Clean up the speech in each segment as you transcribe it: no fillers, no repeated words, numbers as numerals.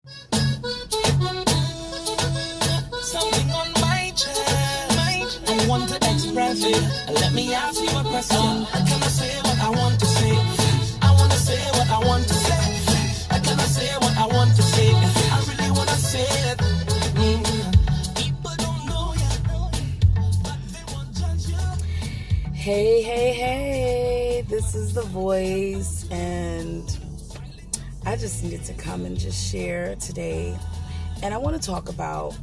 Something on my chest. I want to express it. Let me ask you a question. I cannot say what I want to say. I want to say what I want to say. I cannot say what I want to say. I really want to say it. People don't know yet, but they won't judge you. Hey, this is The Voice, and I just needed to come and just share today. And I want to talk about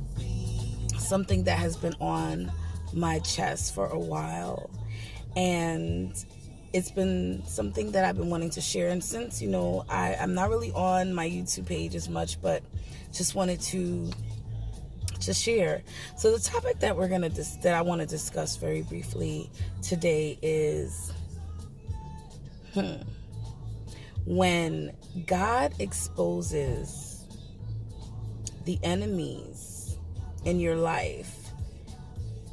something that has been on my chest for a while. And it's been something that I've been wanting to share. And since, I'm not really on my YouTube page as much, but just wanted to just share. So the topic that that I want to discuss very briefly today is when God exposes the enemies in your life,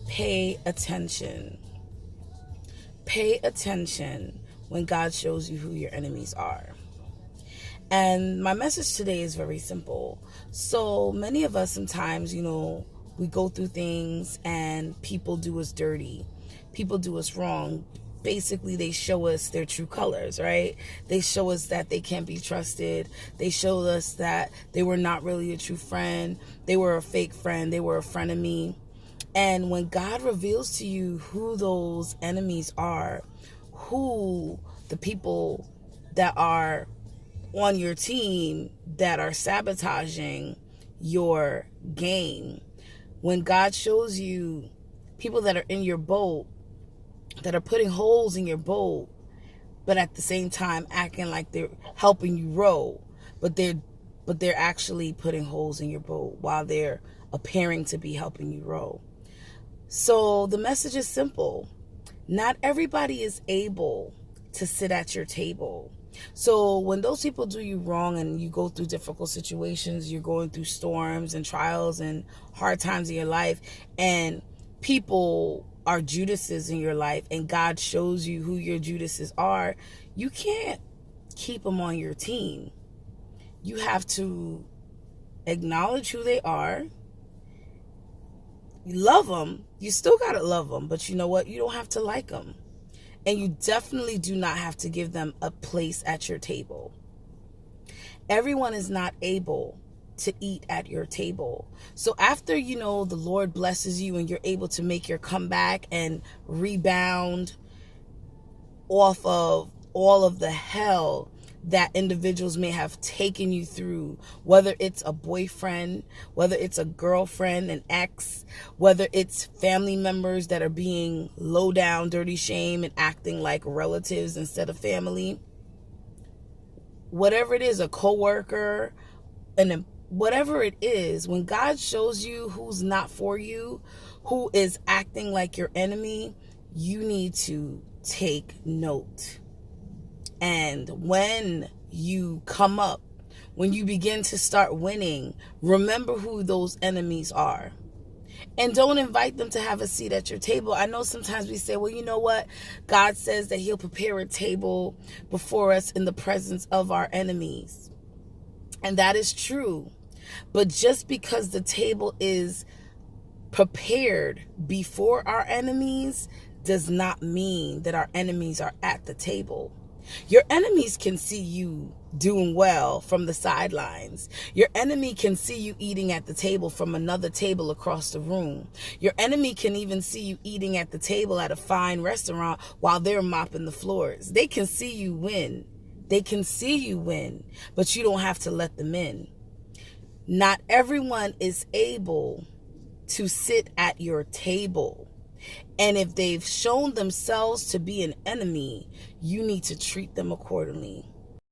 pay attention. Pay attention when God shows you who your enemies are. And my message today is very simple. So many of us sometimes, we go through things and people do us dirty. People do us wrong. Basically, they show us their true colors, right? They show us that they can't be trusted. They show us that they were not really a true friend. They were a fake friend. They were a frenemy. And when God reveals to you who those enemies are, who the people that are on your team that are sabotaging your game, when God shows you people that are in your boat, that are putting holes in your boat, but at the same time acting like they're helping you row, but they're actually putting holes in your boat while they're appearing to be helping you row. So the message is simple. Not everybody is able to sit at your table. So when those people do you wrong and you go through difficult situations, you're going through storms and trials and hard times in your life, and people are Judases in your life, and God shows you who your Judases are, you can't keep them on your team. You have to acknowledge who they are. You love them. You still got to love them. But you know what? You don't have to like them. And you definitely do not have to give them a place at your table. Everyone is not able to eat at your table. So after, the Lord blesses you and you're able to make your comeback and rebound off of all of the hell that individuals may have taken you through, whether it's a boyfriend, whether it's a girlfriend, an ex, whether it's family members that are being low down, dirty shame and acting like relatives instead of family, whatever it is, a coworker, and whatever it is, when God shows you who's not for you, who is acting like your enemy, you need to take note. And when you come up, when you begin to start winning, remember who those enemies are. And don't invite them to have a seat at your table. I know sometimes we say, well, you know what? God says that he'll prepare a table before us in the presence of our enemies. And that is true. But just because the table is prepared before our enemies does not mean that our enemies are at the table. Your enemies can see you doing well from the sidelines. Your enemy can see you eating at the table from another table across the room. Your enemy can even see you eating at the table at a fine restaurant while they're mopping the floors. They can see you win. They can see you win, but you don't have to let them in. Not everyone is able to sit at your table. And if they've shown themselves to be an enemy, you need to treat them accordingly.